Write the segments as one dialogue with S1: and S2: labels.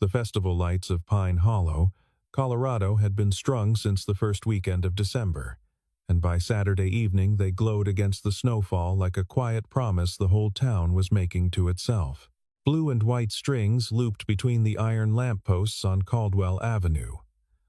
S1: The festival lights of Pine Hollow, Colorado had been strung since the first weekend of December, and by Saturday evening they glowed against the snowfall like a quiet promise the whole town was making to itself. Blue and white strings looped between the iron lampposts on Caldwell Avenue.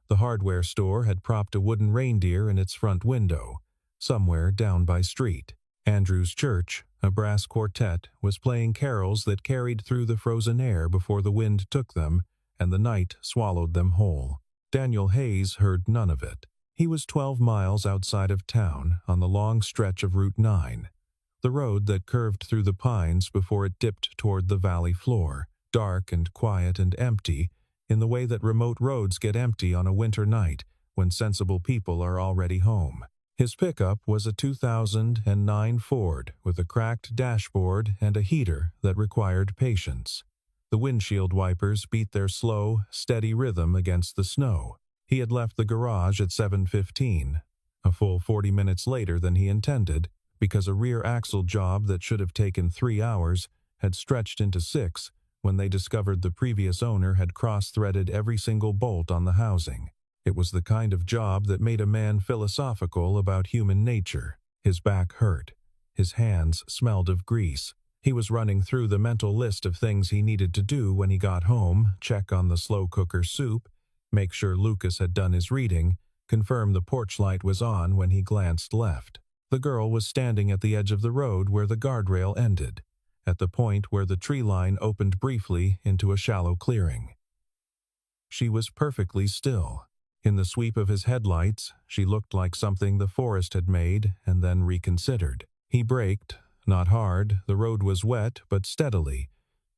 S1: The hardware store had propped a wooden reindeer in its front window, somewhere down by street. Andrew's church, a brass quartet, was playing carols that carried through the frozen air before the wind took them and the night swallowed them whole. Daniel Hayes heard none of it. He was 12 miles outside of town on the long stretch of Route 9, the road that curved through the pines before it dipped toward the valley floor, dark and quiet and empty, in the way that remote roads get empty on a winter night when sensible people are already home. His pickup was a 2009 Ford with a cracked dashboard and a heater that required patience. The windshield wipers beat their slow, steady rhythm against the snow. He had left the garage at 7:15, a full 40 minutes later than he intended, because a rear axle job that should have taken 3 hours had stretched into 6 when they discovered the previous owner had cross-threaded every single bolt on the housing. It was the kind of job that made a man philosophical about human nature. His back hurt. His hands smelled of grease. He was running through the mental list of things he needed to do when he got home: check on the slow cooker soup, make sure Lucas had done his reading, confirm the porch light was on when he glanced left. The girl was standing at the edge of the road where the guardrail ended, at the point where the tree line opened briefly into a shallow clearing. She was perfectly still. In the sweep of his headlights, she looked like something the forest had made and then reconsidered. He braked, not hard, the road was wet, but steadily,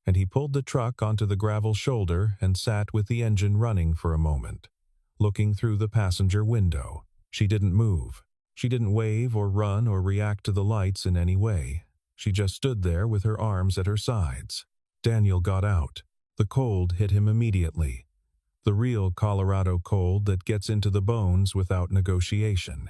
S1: and he pulled the truck onto the gravel shoulder and sat with the engine running for a moment, looking through the passenger window. She didn't move. She didn't wave or run or react to the lights in any way. She just stood there with her arms at her sides. Daniel got out. The cold hit him immediately. The real Colorado cold that gets into the bones without negotiation.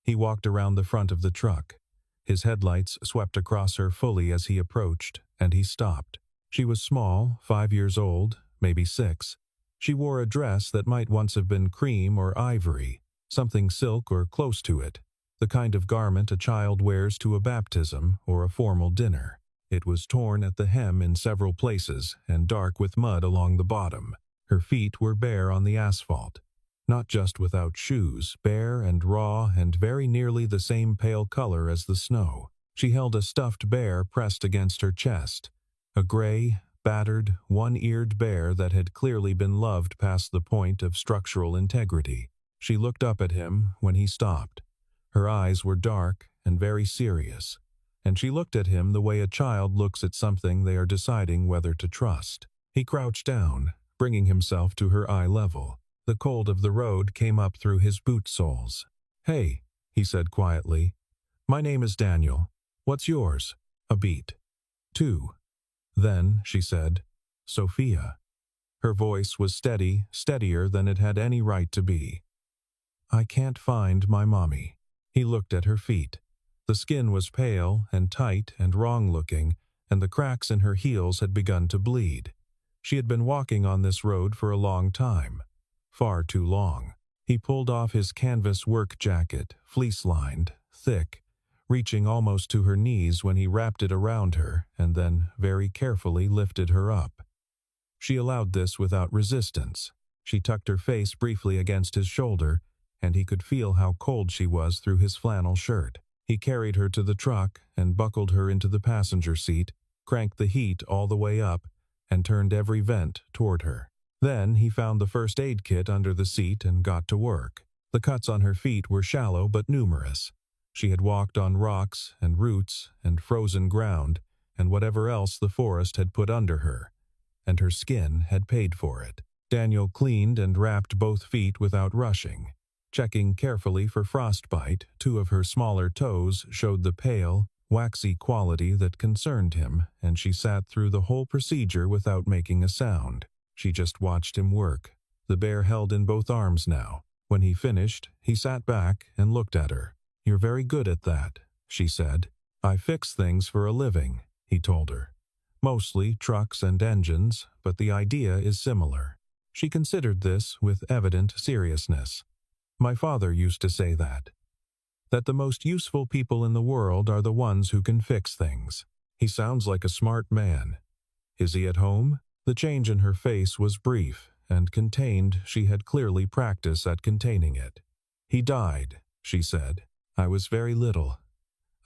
S1: He walked around the front of the truck. His headlights swept across her fully as he approached, and he stopped. She was small, 5 years old, maybe 6. She wore a dress that might once have been cream or ivory, something silk or close to it, the kind of garment a child wears to a baptism or a formal dinner. It was torn at the hem in several places and dark with mud along the bottom. Her feet were bare on the asphalt. Not just without shoes, bare and raw and very nearly the same pale color as the snow. She held a stuffed bear pressed against her chest, a gray, battered, one-eared bear that had clearly been loved past the point of structural integrity. She looked up at him when he stopped. Her eyes were dark and very serious, and she looked at him the way a child looks at something they are deciding whether to trust. He crouched down, bringing himself to her eye level. The cold of the road came up through his boot soles. "Hey," he said quietly. "My name is Daniel. What's yours?" A beat. 2. Then, she said, "Sophia." Her voice was steady, steadier than it had any right to be. "I can't find my mommy." He looked at her feet. The skin was pale and tight and wrong-looking, and the cracks in her heels had begun to bleed. She had been walking on this road for a long time. Far too long. He pulled off his canvas work jacket, fleece-lined, thick, reaching almost to her knees when he wrapped it around her and then very carefully lifted her up. She allowed this without resistance. She tucked her face briefly against his shoulder, and he could feel how cold she was through his flannel shirt. He carried her to the truck and buckled her into the passenger seat, cranked the heat all the way up, and turned every vent toward her. Then he found the first aid kit under the seat and got to work. The cuts on her feet were shallow but numerous. She had walked on rocks and roots and frozen ground and whatever else the forest had put under her, and her skin had paid for it. Daniel cleaned and wrapped both feet without rushing. Checking carefully for frostbite, 2 of her smaller toes showed the pale, waxy quality that concerned him, and she sat through the whole procedure without making a sound. She just watched him work, the bear held in both arms now. When he finished, he sat back and looked at her. "You're very good at that," she said. "I fix things for a living," he told her. mostly trucks and engines, but the idea is similar. She considered this with evident seriousness. My father used to say that the most useful people in the world are the ones who can fix things. He sounds like a smart man. Is he at home? The change in her face was brief and contained she had clearly practice at containing it. He died, she said. I was very little.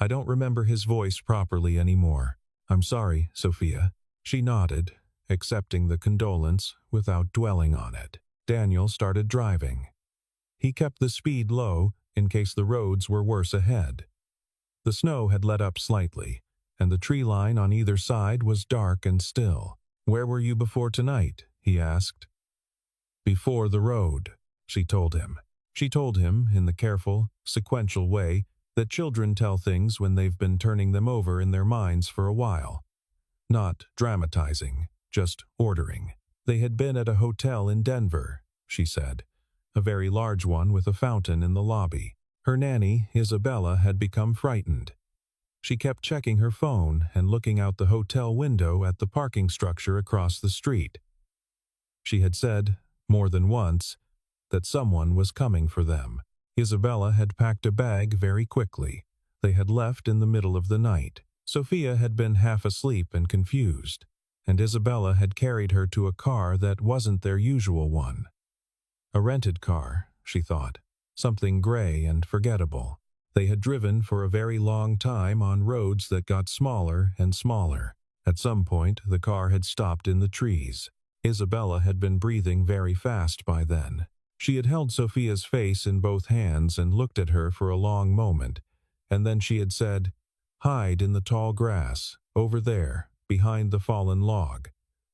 S1: I don't remember his voice properly anymore. I'm sorry, Sophia. She nodded, accepting the condolence without dwelling on it. Daniel started driving. He kept the speed low in case the roads were worse ahead. The snow had let up slightly, and the tree line on either side was dark and still. Where were you before tonight? He asked. Before the road, she told him. She told him, in the careful, sequential way that children tell things when they've been turning them over in their minds for a while. Not dramatizing, just ordering. They had been at a hotel in Denver, she said, a very large one with a fountain in the lobby. Her nanny, Isabella, had become frightened. She kept checking her phone and looking out the hotel window at the parking structure across the street. She had said, more than once, that someone was coming for them. Isabella had packed a bag very quickly. They had left in the middle of the night. Sophia had been half asleep and confused, and Isabella had carried her to a car that wasn't their usual one. A rented car, she thought, something gray and forgettable. They had driven for a very long time on roads that got smaller and smaller. At some point, the car had stopped in the trees. Isabella had been breathing very fast by then. She had held Sophia's face in both hands and looked at her for a long moment, and then she had said, "Hide in the tall grass, over there, behind the fallen log.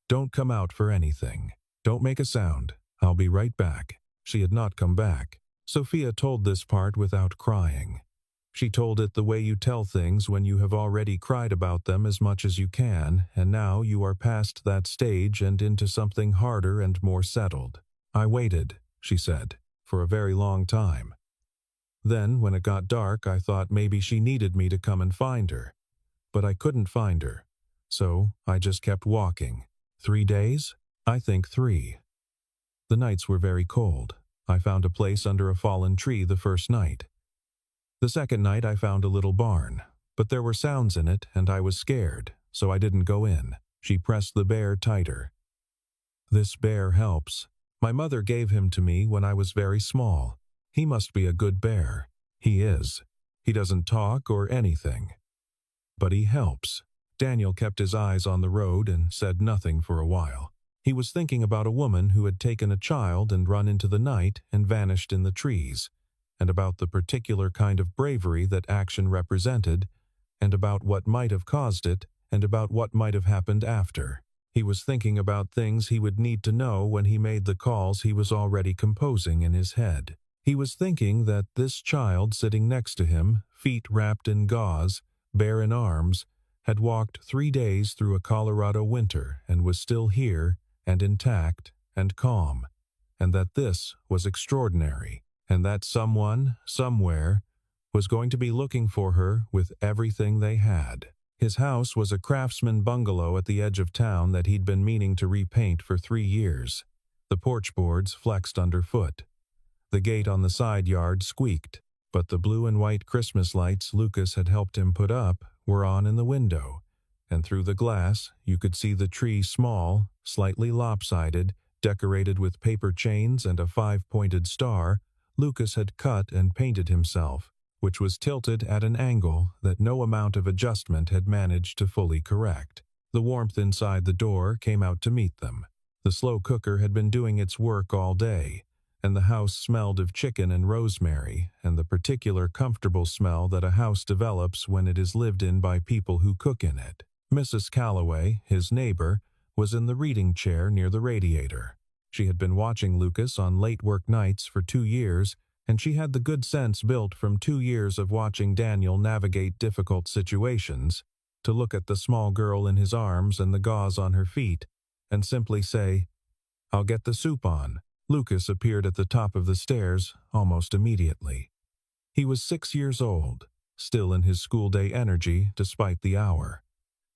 S1: Don't come out for anything. Don't make a sound. I'll be right back." She had not come back. Sophia told this part without crying. She told it the way you tell things when you have already cried about them as much as you can, and now you are past that stage and into something harder and more settled. "I waited," she said, "for a very long time. Then, when it got dark, I thought maybe she needed me to come and find her. But I couldn't find her. So I just kept walking. 3 days? I think 3. The nights were very cold. I found a place under a fallen tree the first night. The second night I found a little barn, but there were sounds in it and I was scared, so I didn't go in." She pressed the bear tighter. "This bear helps. My mother gave him to me when I was very small. He must be a good bear. He is. He doesn't talk or anything. But he helps." Daniel kept his eyes on the road and said nothing for a while. He was thinking about a woman who had taken a child and run into the night and vanished in the trees, and about the particular kind of bravery that action represented, and about what might have caused it, and about what might have happened after. He was thinking about things he would need to know when he made the calls he was already composing in his head. He was thinking that this child sitting next to him, feet wrapped in gauze, bare in arms, had walked 3 days through a Colorado winter and was still here and intact and calm, and that this was extraordinary, and that someone, somewhere, was going to be looking for her with everything they had. His house was a craftsman bungalow at the edge of town that he'd been meaning to repaint for 3 years. The porch boards flexed underfoot. The gate on the side yard squeaked, but the blue and white Christmas lights Lucas had helped him put up were on in the window, and through the glass you could see the tree small, slightly lopsided, decorated with paper chains and a 5-pointed star Lucas had cut and painted himself, which was tilted at an angle that no amount of adjustment had managed to fully correct. The warmth inside the door came out to meet them. The slow cooker had been doing its work all day, and the house smelled of chicken and rosemary, and the particular comfortable smell that a house develops when it is lived in by people who cook in it. Mrs. Calloway, his neighbor, was in the reading chair near the radiator. She had been watching Lucas on late work nights for 2 years, and she had the good sense built from 2 years of watching Daniel navigate difficult situations, to look at the small girl in his arms and the gauze on her feet, and simply say, "I'll get the soup on." Lucas appeared at the top of the stairs almost immediately. He was 6 years old, still in his school day energy despite the hour.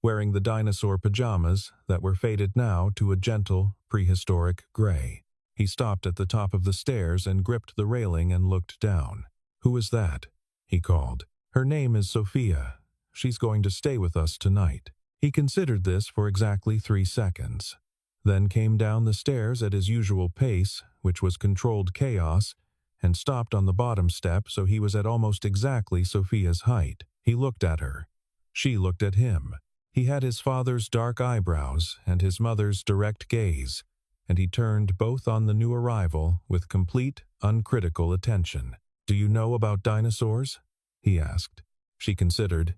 S1: wearing the dinosaur pajamas that were faded now to a gentle, prehistoric gray. He stopped at the top of the stairs and gripped the railing and looked down. "Who is that?" he called. "Her name is Sophia. She's going to stay with us tonight." He considered this for exactly 3 seconds, then came down the stairs at his usual pace, which was controlled chaos, and stopped on the bottom step so he was at almost exactly Sophia's height. He looked at her. She looked at him. He had his father's dark eyebrows and his mother's direct gaze, and he turned both on the new arrival with complete, uncritical attention. "Do you know about dinosaurs?" he asked. She considered.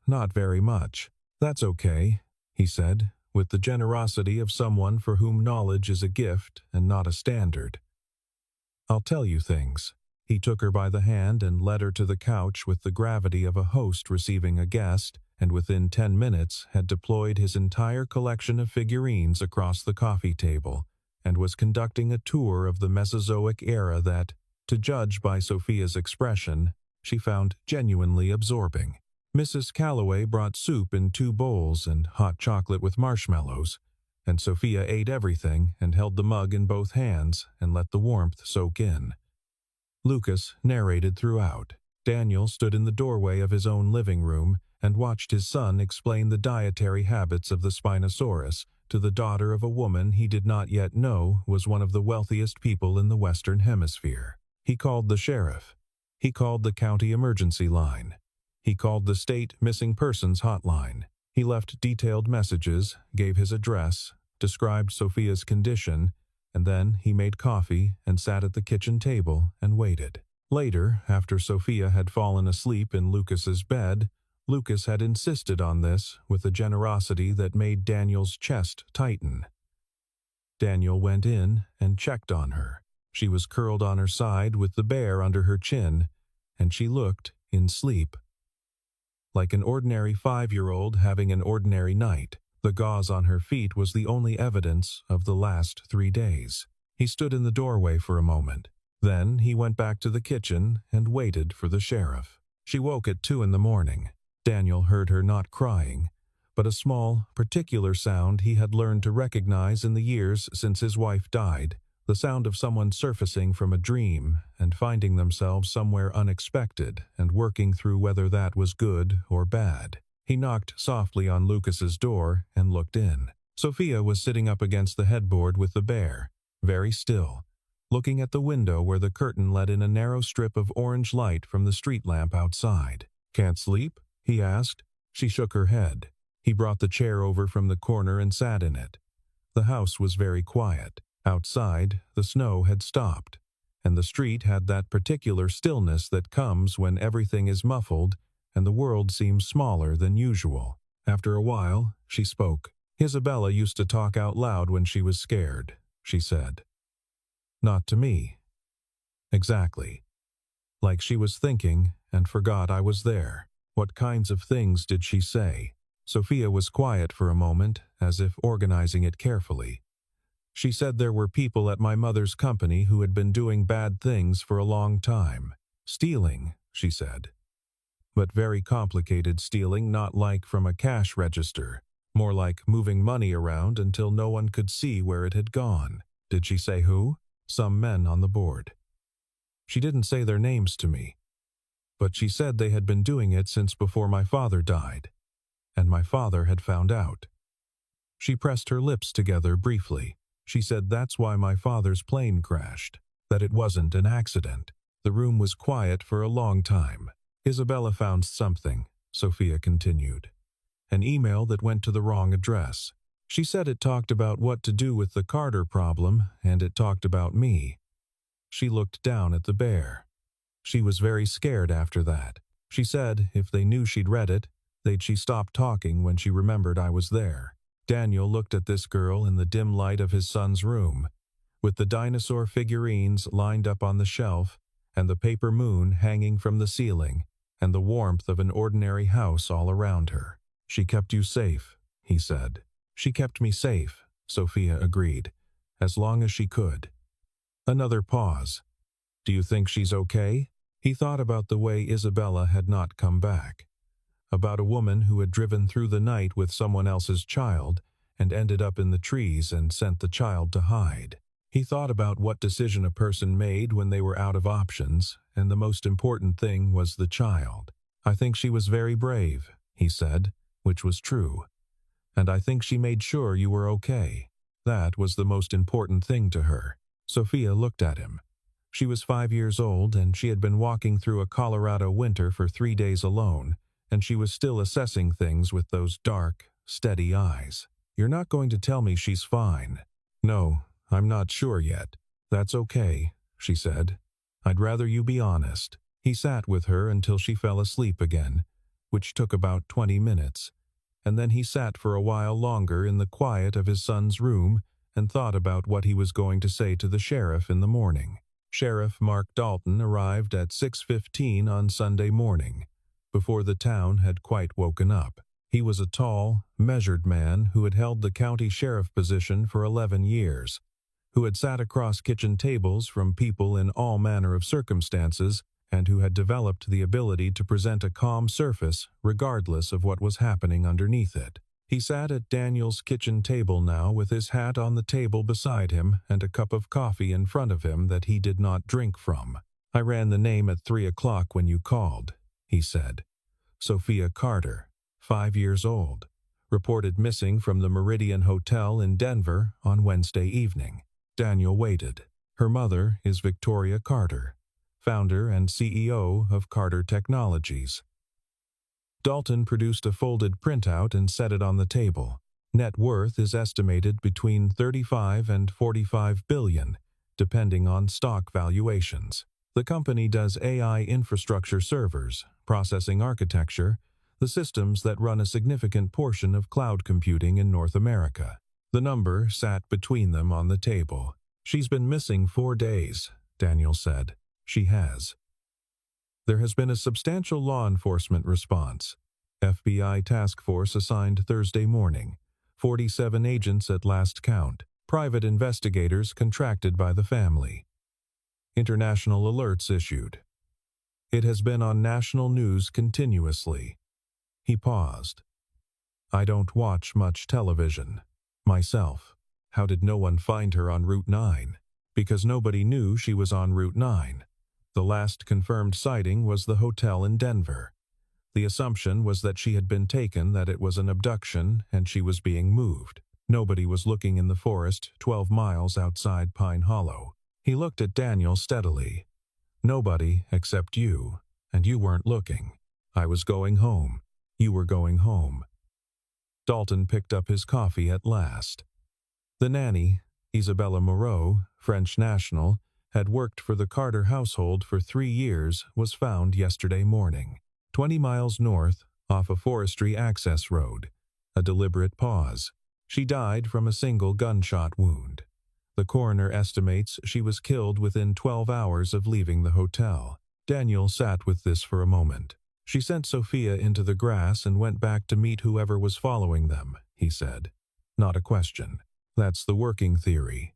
S1: "Not very much." "That's okay," he said, with the generosity of someone for whom knowledge is a gift and not a standard. "I'll tell you things." He took her by the hand and led her to the couch with the gravity of a host receiving a guest, and within 10 minutes had deployed his entire collection of figurines across the coffee table, and was conducting a tour of the Mesozoic era that, to judge by Sophia's expression, she found genuinely absorbing. Mrs. Calloway brought soup in 2 bowls and hot chocolate with marshmallows, and Sophia ate everything and held the mug in both hands and let the warmth soak in. Lucas narrated throughout. Daniel stood in the doorway of his own living room and watched his son explain the dietary habits of the Spinosaurus to the daughter of a woman he did not yet know was one of the wealthiest people in the Western Hemisphere. He called the sheriff. He called the county emergency line. He called the state missing persons hotline. He left detailed messages, gave his address, described Sophia's condition, and then he made coffee and sat at the kitchen table and waited. Later, after Sophia had fallen asleep in Lucas's bed, Lucas had insisted on this with a generosity that made Daniel's chest tighten. Daniel went in and checked on her. She was curled on her side with the bear under her chin, and she looked in sleep. Like an ordinary 5-year-old having an ordinary night, the gauze on her feet was the only evidence of the last 3 days. He stood in the doorway for a moment. Then he went back to the kitchen and waited for the sheriff. She woke at 2 in the morning. Daniel heard her not crying, but a small, particular sound he had learned to recognize in the years since his wife died, the sound of someone surfacing from a dream and finding themselves somewhere unexpected and working through whether that was good or bad. He knocked softly on Lucas's door and looked in. Sophia was sitting up against the headboard with the bear, very still, looking at the window where the curtain let in a narrow strip of orange light from the street lamp outside. "Can't sleep?" he asked. She shook her head. He brought the chair over from the corner and sat in it. The house was very quiet. Outside, the snow had stopped, and the street had that particular stillness that comes when everything is muffled and the world seems smaller than usual. After a while, she spoke. "Isabella used to talk out loud when she was scared," she said. "Not to me." "Exactly. Like she was thinking and forgot I was there." "What kinds of things did she say?" Sophia was quiet for a moment, as if organizing it carefully. "She said there were people at my mother's company who had been doing bad things for a long time. Stealing, she said. But very complicated stealing, not like from a cash register. More like moving money around until no one could see where it had gone." "Did she say who?" "Some men on the board. She didn't say their names to me, but she said they had been doing it since before my father died, and my father had found out." She pressed her lips together briefly. "She said that's why my father's plane crashed, that it wasn't an accident." The room was quiet for a long time. "Isabella found something," Sophia continued. "An email that went to the wrong address. She said it talked about what to do with the Carter problem, and it talked about me." She looked down at the bear. "She was very scared after that. She said if they knew she'd read it, she stop talking when she remembered I was there." Daniel looked at this girl in the dim light of his son's room, with the dinosaur figurines lined up on the shelf, and the paper moon hanging from the ceiling, and the warmth of an ordinary house all around her. "She kept you safe," he said. "She kept me safe," Sophia agreed, "as long as she could." Another pause. "Do you think she's okay?" He thought about the way Isabella had not come back. about a woman who had driven through the night with someone else's child and ended up in the trees and sent the child to hide. He thought about what decision a person made when they were out of options, and the most important thing was the child. "I think she was very brave," he said, which was true. "And I think she made sure you were okay." That was the most important thing to her. Sophia looked at him. She was 5 years old, and she had been walking through a Colorado winter for 3 days alone, and she was still assessing things with those dark, steady eyes. "You're not going to tell me she's fine?" "No, I'm not sure yet." "That's okay," she said. "I'd rather you be honest." He sat with her until she fell asleep again, which took about 20 minutes, and then he sat for a while longer in the quiet of his son's room and thought about what he was going to say to the sheriff in the morning. Sheriff Mark Dalton arrived at 6:15 on Sunday morning, before the town had quite woken up. He was a tall, measured man who had held the county sheriff position for 11 years, who had sat across kitchen tables from people in all manner of circumstances, and who had developed the ability to present a calm surface regardless of what was happening underneath it. He sat at Daniel's kitchen table now with his hat on the table beside him and a cup of coffee in front of him that he did not drink from. "I ran the name at 3 o'clock when you called," he said. "Sophia Carter, 5 years old, reported missing from the Meridian Hotel in Denver on Wednesday evening." Daniel waited. "Her mother is Victoria Carter, founder and CEO of Carter Technologies." Dalton produced a folded printout and set it on the table. "Net worth is estimated between 35 and 45 billion, depending on stock valuations. The company does AI infrastructure servers, processing architecture, the systems that run a significant portion of cloud computing in North America." The number sat between them on the table. "She's been missing 4 days, Daniel said. "She has." There has been a substantial law enforcement response. FBI task force assigned Thursday morning. 47 agents at last count. Private investigators contracted by the family. International alerts issued. It has been on national news continuously. He paused. "I don't watch much television. Myself. How did no one find her on Route 9? Because nobody knew she was on Route 9. The last confirmed sighting was the hotel in Denver. The assumption was that she had been taken, that it was an abduction, and she was being moved. Nobody was looking in the forest 12 miles outside Pine Hollow." He looked at Daniel steadily. "Nobody except you, and you weren't looking. I was going home. You were going home." Dalton picked up his coffee at last. The nanny, Isabella Moreau, French national, had worked for the Carter household for 3 years, was found yesterday morning, 20 miles north, off a forestry access road. A deliberate pause. She died from a single gunshot wound. The coroner estimates she was killed within 12 hours of leaving the hotel. Daniel sat with this for a moment. "She sent Sophia into the grass and went back to meet whoever was following them," he said. "Not a question. That's the working theory."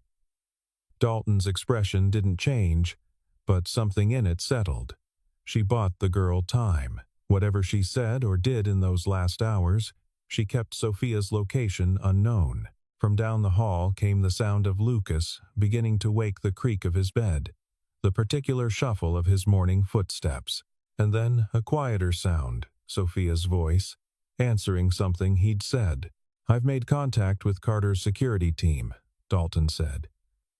S1: Dalton's expression didn't change, but something in it settled. She bought the girl time. Whatever she said or did in those last hours, she kept Sophia's location unknown. From down the hall came the sound of Lucas beginning to wake the creak of his bed, the particular shuffle of his morning footsteps, and then a quieter sound, Sophia's voice, answering something he'd said. "I've made contact with Carter's security team," Dalton said.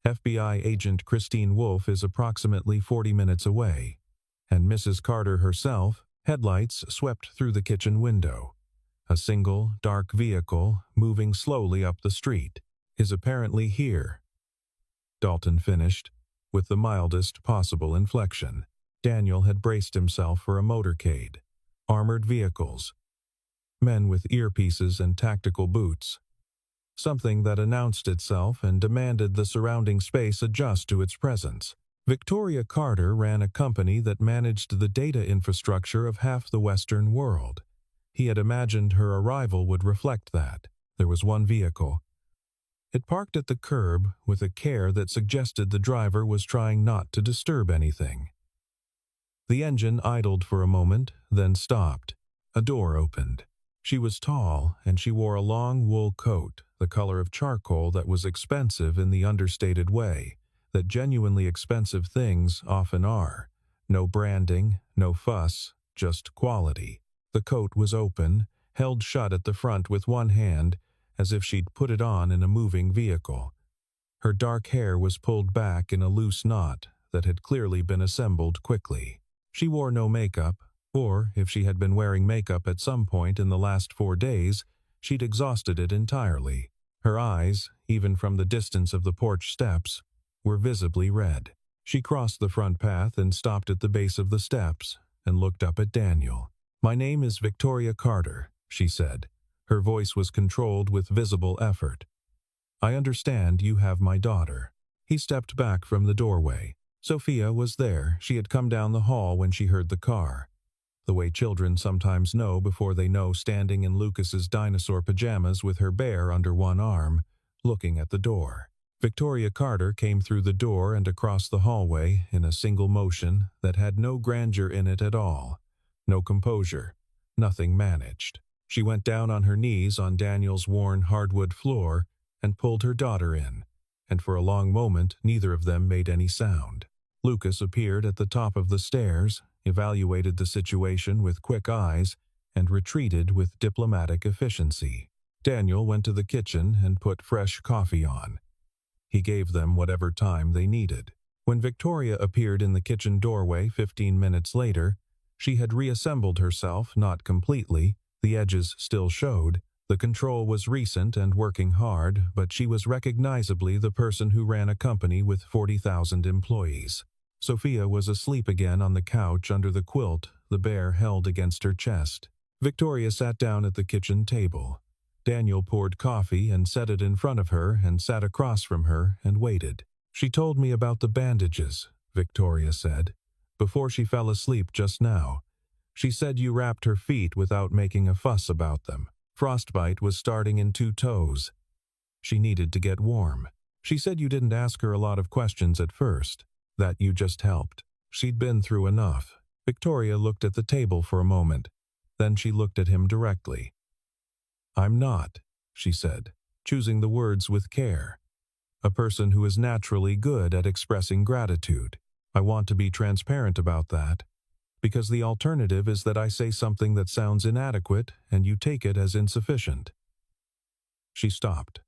S1: "FBI agent Christine Wolfe is approximately 40 minutes away, and Mrs. Carter herself." Headlights swept through the kitchen window. A single, dark vehicle, moving slowly up the street, "is apparently here," Dalton finished, with the mildest possible inflection. Daniel had braced himself for a motorcade. Armored vehicles. Men with earpieces and tactical boots. Something that announced itself and demanded the surrounding space adjust to its presence. Victoria Carter ran a company that managed the data infrastructure of half the Western world. He had imagined her arrival would reflect that. There was one vehicle. It parked at the curb with a care that suggested the driver was trying not to disturb anything. The engine idled for a moment, then stopped. A door opened. She was tall, and she wore a long wool coat, the color of charcoal that was expensive in the understated way that genuinely expensive things often are. No branding, no fuss, just quality. The coat was open, held shut at the front with one hand, as if she'd put it on in a moving vehicle. Her dark hair was pulled back in a loose knot that had clearly been assembled quickly. She wore no makeup, or if she had been wearing makeup at some point in the last 4 days, she'd exhausted it entirely. Her eyes, even from the distance of the porch steps, were visibly red. She crossed the front path and stopped at the base of the steps and looked up at Daniel. "My name is Victoria Carter," she said. Her voice was controlled with visible effort. "I understand you have my daughter." He stepped back from the doorway. Sophia was there. She had come down the hall when she heard the car. The way children sometimes know before they know, standing in Lucas's dinosaur pajamas with her bear under one arm, looking at the door. Victoria Carter came through the door and across the hallway in a single motion that had no grandeur in it at all, no composure, nothing managed. She went down on her knees on Daniel's worn hardwood floor and pulled her daughter in, and for a long moment neither of them made any sound. Lucas appeared at the top of the stairs, evaluated the situation with quick eyes, and retreated with diplomatic efficiency. Daniel went to the kitchen and put fresh coffee on. He gave them whatever time they needed. When Victoria appeared in the kitchen doorway 15 minutes later, she had reassembled herself, not completely. The edges still showed. The control was recent and working hard, but she was recognizably the person who ran a company with 40,000 employees. Sophia was asleep again on the couch under the quilt the bear held against her chest. Victoria sat down at the kitchen table. Daniel poured coffee and set it in front of her and sat across from her and waited. "She told me about the bandages," Victoria said, "before she fell asleep just now. She said you wrapped her feet without making a fuss about them. Frostbite was starting in 2 toes. She needed to get warm. She said you didn't ask her a lot of questions at first, that you just helped. She'd been through enough." Victoria looked at the table for a moment. Then she looked at him directly. "I'm not," she said, choosing the words with care. "A person who is naturally good at expressing gratitude. I want to be transparent about that, because the alternative is that I say something that sounds inadequate and you take it as insufficient." She stopped.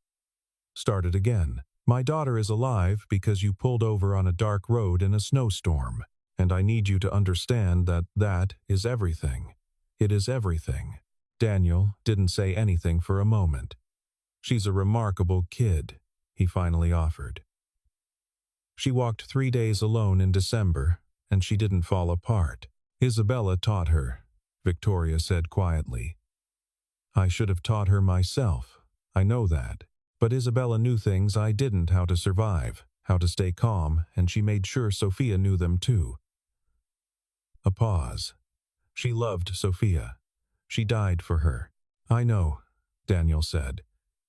S1: Started again. "My daughter is alive because you pulled over on a dark road in a snowstorm, and I need you to understand that that is everything. It is everything." Daniel didn't say anything for a moment. "She's a remarkable kid," he finally offered. "She walked 3 days alone in December, and she didn't fall apart. Isabella taught her," Victoria said quietly. "I should have taught her myself. I know that. But Isabella knew things I didn't: how to survive, how to stay calm, and she made sure Sophia knew them too." A pause. "She loved Sophia. She died for her." "I know," Daniel said.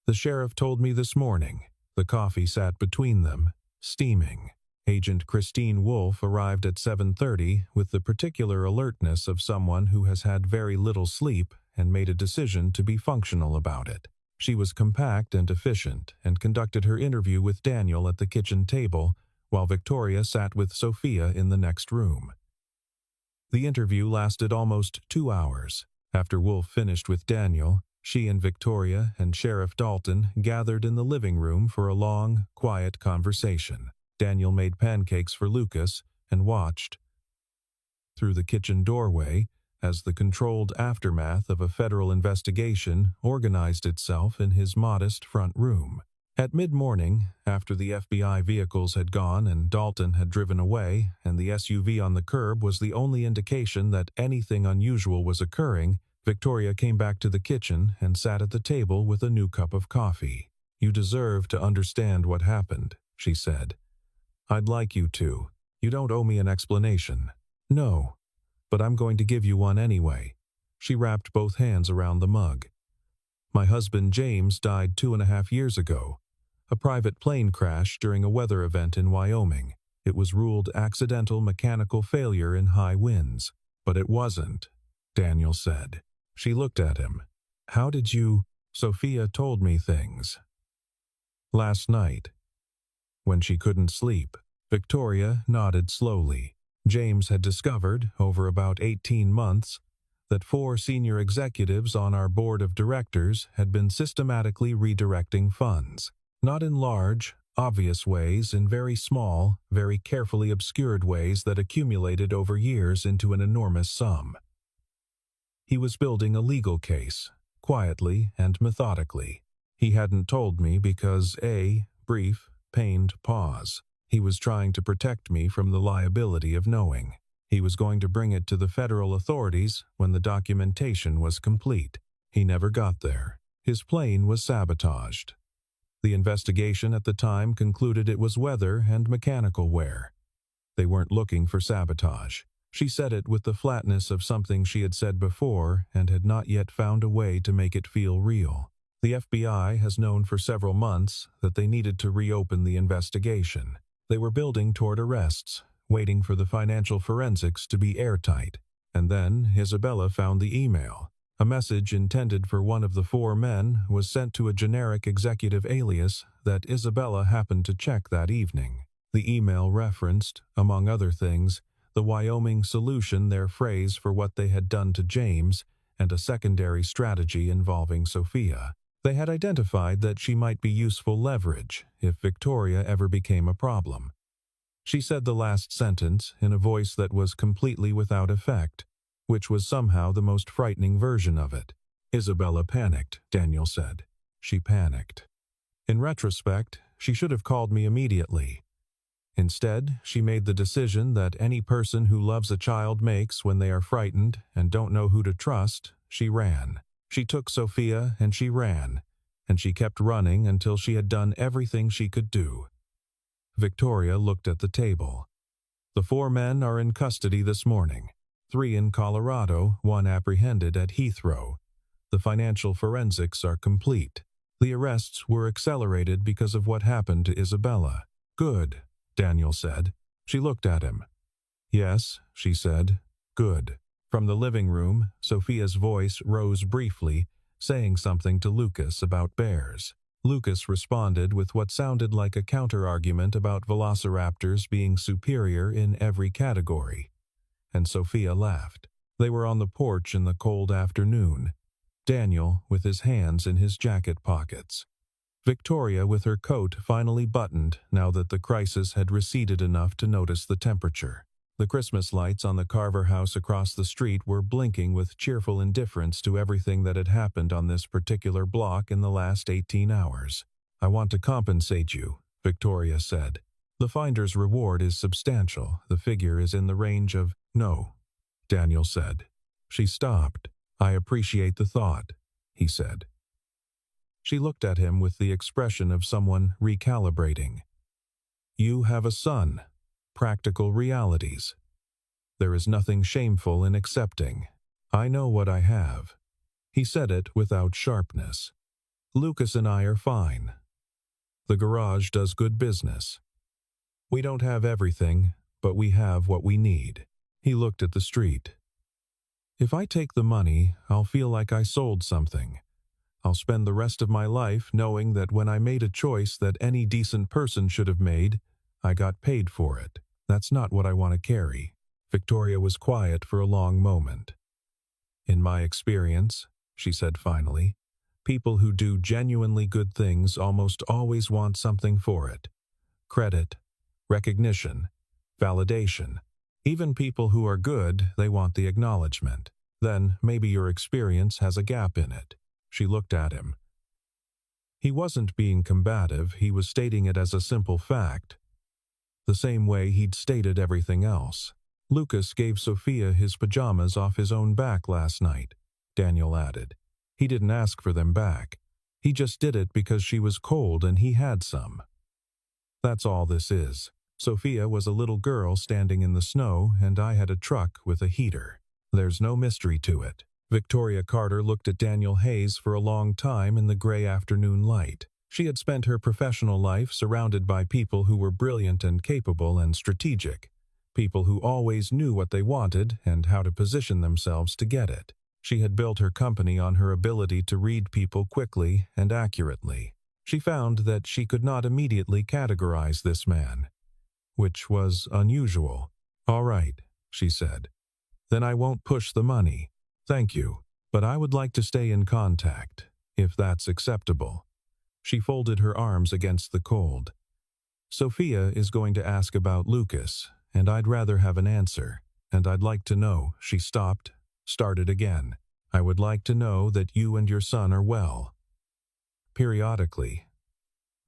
S1: "The sheriff told me this morning." The coffee sat between them, steaming. Agent Christine Wolfe arrived at 7:30 with the particular alertness of someone who has had very little sleep and made a decision to be functional about it. She was compact and efficient and conducted her interview with Daniel at the kitchen table while Victoria sat with Sophia in the next room. The interview lasted almost 2 hours. After Wolfe finished with Daniel, she and Victoria and Sheriff Dalton gathered in the living room for a long, quiet conversation. Daniel made pancakes for Lucas and watched through the kitchen doorway as the controlled aftermath of a federal investigation organized itself in his modest front room. At mid-morning, after the FBI vehicles had gone and Dalton had driven away and the SUV on the curb was the only indication that anything unusual was occurring, Victoria came back to the kitchen and sat at the table with a new cup of coffee. "You deserve to understand what happened," she said. "I'd like you to. You don't owe me an explanation." "No, but I'm going to give you one anyway." She wrapped both hands around the mug. "My husband James died 2.5 years ago. A private plane crash during a weather event in Wyoming. It was ruled accidental mechanical failure in high winds. But it wasn't," Daniel said. She looked at him. How did you? Sophia told me things. Last night, when she couldn't sleep. Victoria nodded slowly. James had discovered, over about 18 months, that 4 senior executives on our board of directors had been systematically redirecting funds. Not in large, obvious ways, in very small, very carefully obscured ways that accumulated over years into an enormous sum. He was building a legal case, quietly and methodically. He hadn't told me because brief, pained pause. He was trying to protect me from the liability of knowing. He was going to bring it to the federal authorities when the documentation was complete. He never got there. His plane was sabotaged. The investigation at the time concluded it was weather and mechanical wear. They weren't looking for sabotage. She said it with the flatness of something she had said before and had not yet found a way to make it feel real. The FBI has known for several months that they needed to reopen the investigation. They were building toward arrests, waiting for the financial forensics to be airtight. And then Isabella found the email. A message intended for one of the 4 men was sent to a generic executive alias that Isabella happened to check that evening. The email referenced, among other things, the Wyoming solution, their phrase for what they had done to James, and a secondary strategy involving Sophia. They had identified that she might be useful leverage if Victoria ever became a problem. She said the last sentence in a voice that was completely without effect, which was somehow the most frightening version of it. Isabella panicked, Daniel said. She panicked. In retrospect, she should have called me immediately. Instead, she made the decision that any person who loves a child makes when they are frightened and don't know who to trust. She ran. She took Sophia and she ran, and she kept running until she had done everything she could do. Victoria looked at the table. The 4 men are in custody this morning. 3 in Colorado, 1 apprehended at Heathrow. The financial forensics are complete. The arrests were accelerated because of what happened to Isabella. Good, Daniel said. She looked at him. Yes, she said. Good. From the living room, Sophia's voice rose briefly, saying something to Lucas about bears. Lucas responded with what sounded like a counter-argument about velociraptors being superior in every category. And Sophia laughed. They were on the porch in the cold afternoon. Daniel with his hands in his jacket pockets. Victoria with her coat finally buttoned now that the crisis had receded enough to notice the temperature. The Christmas lights on the Carver house across the street were blinking with cheerful indifference to everything that had happened on this particular block in the last 18 hours. I want to compensate you, Victoria said. The finder's reward is substantial. The figure is in the range of... No, Daniel said. She stopped. I appreciate the thought, he said. She looked at him with the expression of someone recalibrating. You have a son. Practical realities. There is nothing shameful in accepting. I know what I have. He said it without sharpness. Lucas and I are fine. The garage does good business. We don't have everything, but we have what we need. He looked at the street. If I take the money, I'll feel like I sold something. I'll spend the rest of my life knowing that when I made a choice that any decent person should have made, I got paid for it. That's not what I want to carry. Victoria was quiet for a long moment. In my experience, she said finally, people who do genuinely good things almost always want something for it. Credit, recognition, validation. Even people who are good, they want the acknowledgement. Then maybe your experience has a gap in it. She looked at him. He wasn't being combative, he was stating it as a simple fact. The same way he'd stated everything else. Lucas gave Sophia his pajamas off his own back last night, Daniel added. He didn't ask for them back. He just did it because she was cold and he had some. That's all this is. Sophia was a little girl standing in the snow, and I had a truck with a heater. There's no mystery to it. Victoria Carter looked at Daniel Hayes for a long time in the gray afternoon light. She had spent her professional life surrounded by people who were brilliant and capable and strategic. People who always knew what they wanted and how to position themselves to get it. She had built her company on her ability to read people quickly and accurately. She found that she could not immediately categorize this man, which was unusual. "All right," she said. "Then I won't push the money. Thank you. But I would like to stay in contact, if that's acceptable." She folded her arms against the cold. "Sophia is going to ask about Lucas, and I'd rather have an answer. And I'd like to know," she stopped, started again. "I would like to know that you and your son are well. Periodically.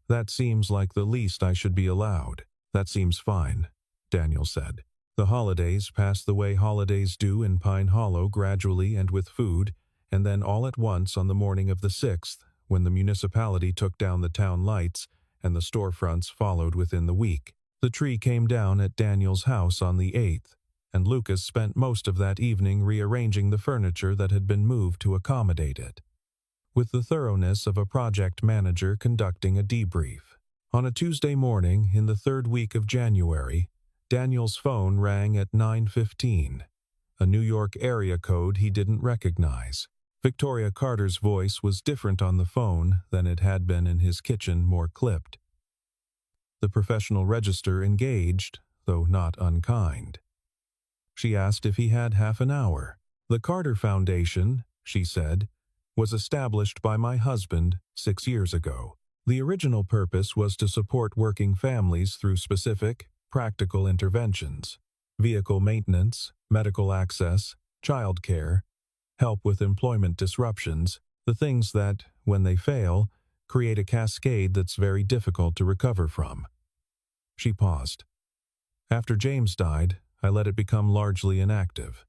S1: That seems like the least I should be allowed." "That seems fine," Daniel said. The holidays passed the way holidays do in Pine Hollow, gradually and with food, and then all at once on the morning of the 6th, when the municipality took down the town lights and the storefronts followed within the week. The tree came down at Daniel's house on the 8th, and Lucas spent most of that evening rearranging the furniture that had been moved to accommodate it, with the thoroughness of a project manager conducting a debrief. On a Tuesday morning in the 3rd week of January, Daniel's phone rang at 9:15, a New York area code he didn't recognize. Victoria Carter's voice was different on the phone than it had been in his kitchen, more clipped. The professional register engaged, though not unkind. She asked if he had half an hour. "The Carter Foundation," she said, "was established by my husband 6 years ago. The original purpose was to support working families through specific, practical interventions: vehicle maintenance, medical access, child care, help with employment disruptions, the things that, when they fail, create a cascade that's very difficult to recover from." She paused. "After James died, I let it become largely inactive.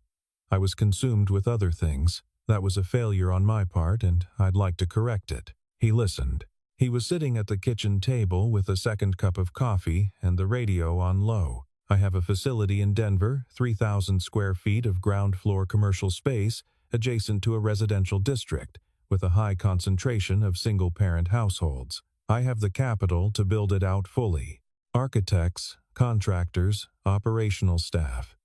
S1: I was consumed with other things. That was a failure on my part, and I'd like to correct it." He listened. He was sitting at the kitchen table with a second cup of coffee and the radio on low. "I have a facility in Denver, 3,000 square feet of ground floor commercial space adjacent to a residential district with a high concentration of single-parent households. I have the capital to build it out fully. Architects, contractors, operational staff.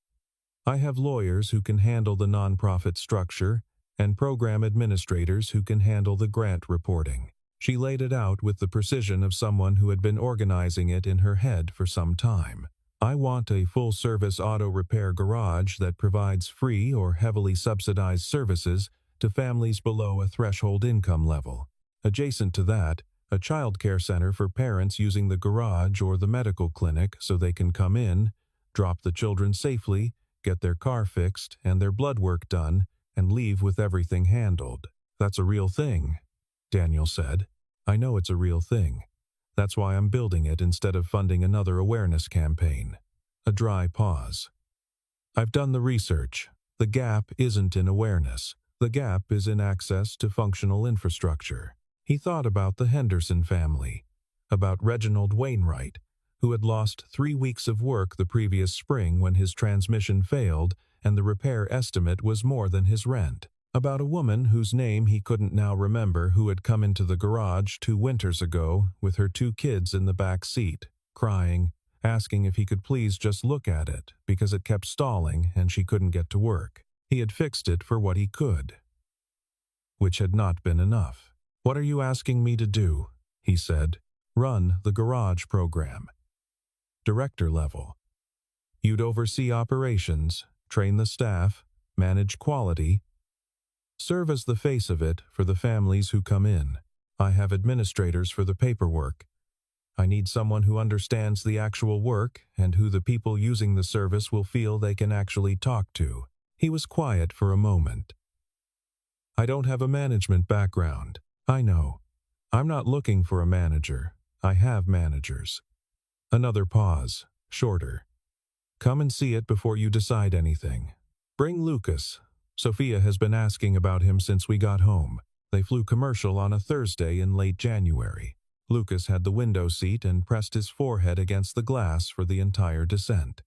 S1: I have lawyers who can handle the nonprofit structure and program administrators who can handle the grant reporting." She laid it out with the precision of someone who had been organizing it in her head for some time. "I want a full-service auto repair garage that provides free or heavily subsidized services to families below a threshold income level. Adjacent to that, a child care center for parents using the garage or the medical clinic so they can come in, drop the children safely, get their car fixed and their blood work done, and leave with everything handled." "That's a real thing," Daniel said. "I know it's a real thing. That's why I'm building it instead of funding another awareness campaign." A dry pause. "I've done the research. The gap isn't in awareness. The gap is in access to functional infrastructure." He thought about the Henderson family, about Reginald Wainwright, who had lost 3 weeks of work the previous spring when his transmission failed and the repair estimate was more than his rent. About a woman whose name he couldn't now remember who had come into the garage 2 winters ago with her 2 kids in the back seat, crying, asking if he could please just look at it because it kept stalling and she couldn't get to work. He had fixed it for what he could, which had not been enough. "What are you asking me to do?" he said. "Run the garage program. Director level. You'd oversee operations, train the staff, manage quality, serve as the face of it for the families who come in. I have administrators for the paperwork. I need someone who understands the actual work and who the people using the service will feel they can actually talk to." He was quiet for a moment. "I don't have a management background. I know. I'm not looking for a manager. I have managers." Another pause, shorter. "Come and see it before you decide anything. Bring Lucas. Sophia has been asking about him since we got home. They flew commercial on a Thursday in late January. Lucas had the window seat and pressed his forehead against the glass for the entire descent,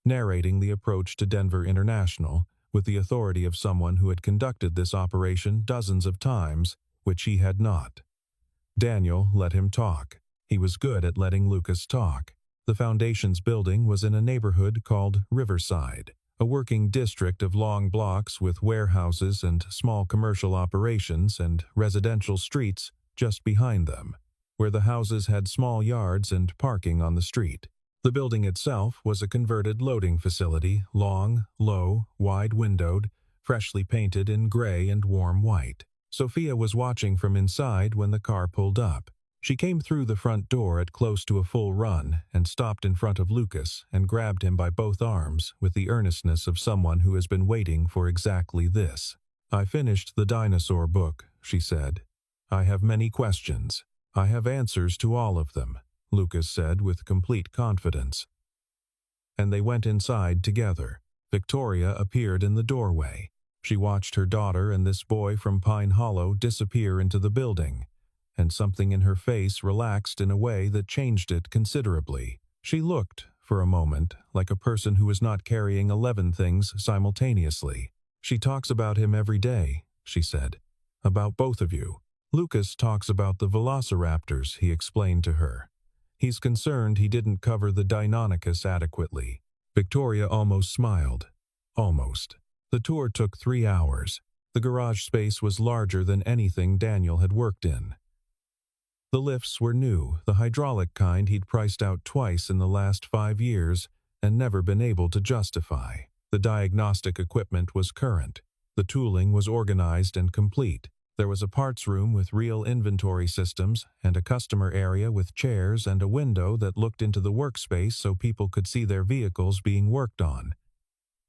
S1: narrating the approach to Denver International with the authority of someone who had conducted this operation dozens of times, which he had not. Daniel let him talk. He was good at letting Lucas talk. The foundation's building was in a neighborhood called Riverside, a working district of long blocks with warehouses and small commercial operations and residential streets just behind them, where the houses had small yards and parking on the street. The building itself was a converted loading facility, long, low, wide-windowed, freshly painted in gray and warm white. Sophia was watching from inside when the car pulled up. She came through the front door at close to a full run and stopped in front of Lucas and grabbed him by both arms with the earnestness of someone who has been waiting for exactly this. "I finished the dinosaur book," she said. "I have many questions. I have answers to all of them," Lucas said with complete confidence. And they went inside together. Victoria appeared in the doorway. She watched her daughter and this boy from Pine Hollow disappear into the building, and something in her face relaxed in a way that changed it considerably. She looked, for a moment, like a person who is not carrying 11 things simultaneously. "She talks about him every day," she said. "About both of you. Lucas talks about the velociraptors," he explained to her. "He's concerned he didn't cover the Deinonychus adequately." Victoria almost smiled. Almost. The tour took 3 hours. The garage space was larger than anything Daniel had worked in. The lifts were new, the hydraulic kind he'd priced out twice in the last 5 years and never been able to justify. The diagnostic equipment was current. The tooling was organized and complete. There was a parts room with real inventory systems and a customer area with chairs and a window that looked into the workspace so people could see their vehicles being worked on,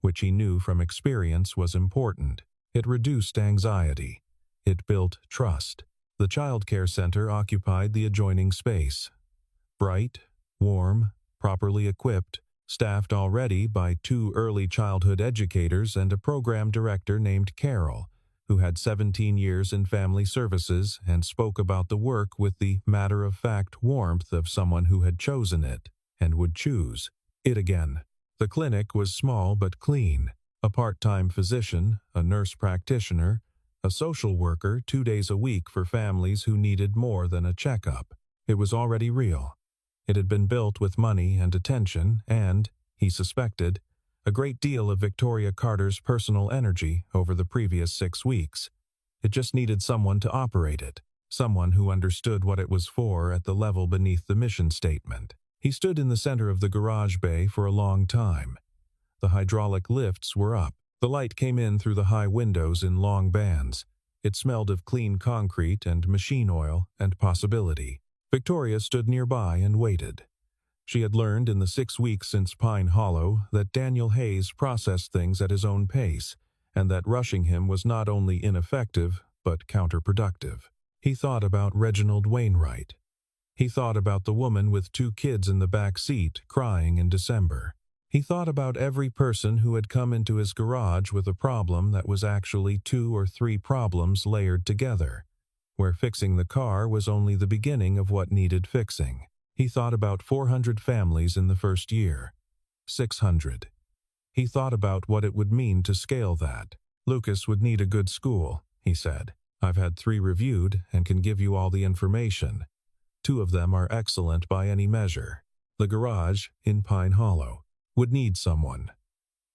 S1: which he knew from experience was important. It reduced anxiety. It built trust. The child care center occupied the adjoining space. Bright, warm, properly equipped, staffed already by 2 early childhood educators and a program director named Carol, who had 17 years in family services and spoke about the work with the matter-of-fact warmth of someone who had chosen it and would choose it again. The clinic was small but clean. A part-time physician, a nurse practitioner, a social worker 2 days a week for families who needed more than a checkup. It was already real. It had been built with money and attention and, he suspected, a great deal of Victoria Carter's personal energy over the previous 6 weeks. It just needed someone to operate it, someone who understood what it was for at the level beneath the mission statement. He stood in the center of the garage bay for a long time. The hydraulic lifts were up. The light came in through the high windows in long bands. It smelled of clean concrete and machine oil and possibility. Victoria stood nearby and waited. She had learned in the 6 weeks since Pine Hollow that Daniel Hayes processed things at his own pace, and that rushing him was not only ineffective, but counterproductive. He thought about Reginald Wainwright. He thought about the woman with 2 kids in the back seat crying in December. He thought about every person who had come into his garage with a problem that was actually 2 or 3 problems layered together, where fixing the car was only the beginning of what needed fixing. He thought about 400 families in the first year. 600. He thought about what it would mean to scale that. Lucas would need a good school, he said. I've had 3 reviewed and can give you all the information. 2 of them are excellent by any measure. The garage, in Pine Hollow, would need someone.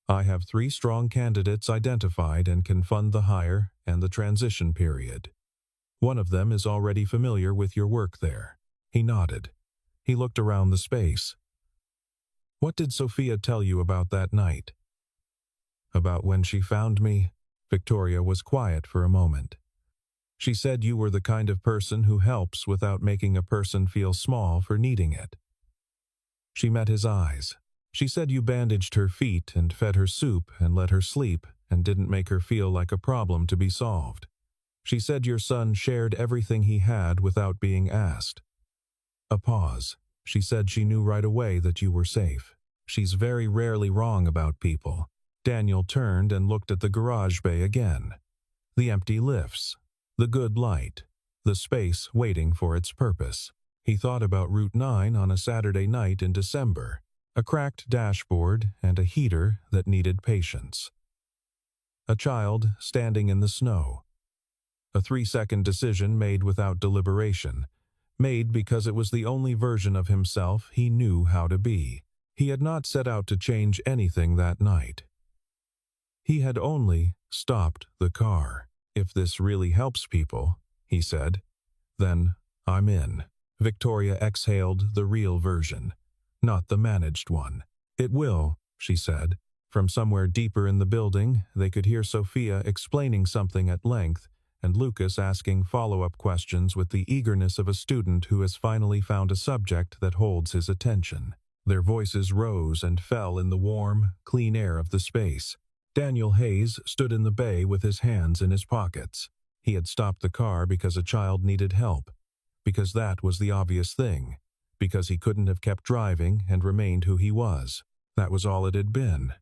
S1: I have 3 strong candidates identified and can fund the hire and the transition period. One of them is already familiar with your work there. He nodded. He looked around the space. What did Sophia tell you about that night? About when she found me? Victoria was quiet for a moment. She said you were the kind of person who helps without making a person feel small for needing it. She met his eyes. She said you bandaged her feet and fed her soup and let her sleep and didn't make her feel like a problem to be solved. She said your son shared everything he had without being asked. A pause. She said she knew right away that you were safe. She's very rarely wrong about people. Daniel turned and looked at the garage bay again. The empty lifts. The good light. The space waiting for its purpose. He thought about Route 9 on a Saturday night in December. A cracked dashboard and a heater that needed patience. A child standing in the snow. A 3-second decision made without deliberation. Made because it was the only version of himself he knew how to be. He had not set out to change anything that night. He had only stopped the car. "If this really helps people," he said, "then I'm in." Victoria exhaled the real version, not the managed one. "It will," she said. From somewhere deeper in the building, they could hear Sophia explaining something at length, and Lucas asking follow-up questions with the eagerness of a student who has finally found a subject that holds his attention. Their voices rose and fell in the warm, clean air of the space. Daniel Hayes stood in the bay with his hands in his pockets. He had stopped the car because a child needed help, because that was the obvious thing, because he couldn't have kept driving and remained who he was. That was all it had been.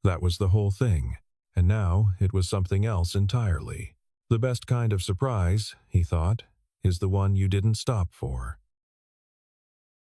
S1: That was the whole thing, and now it was something else entirely. The best kind of surprise, he thought, is the one you didn't stop for.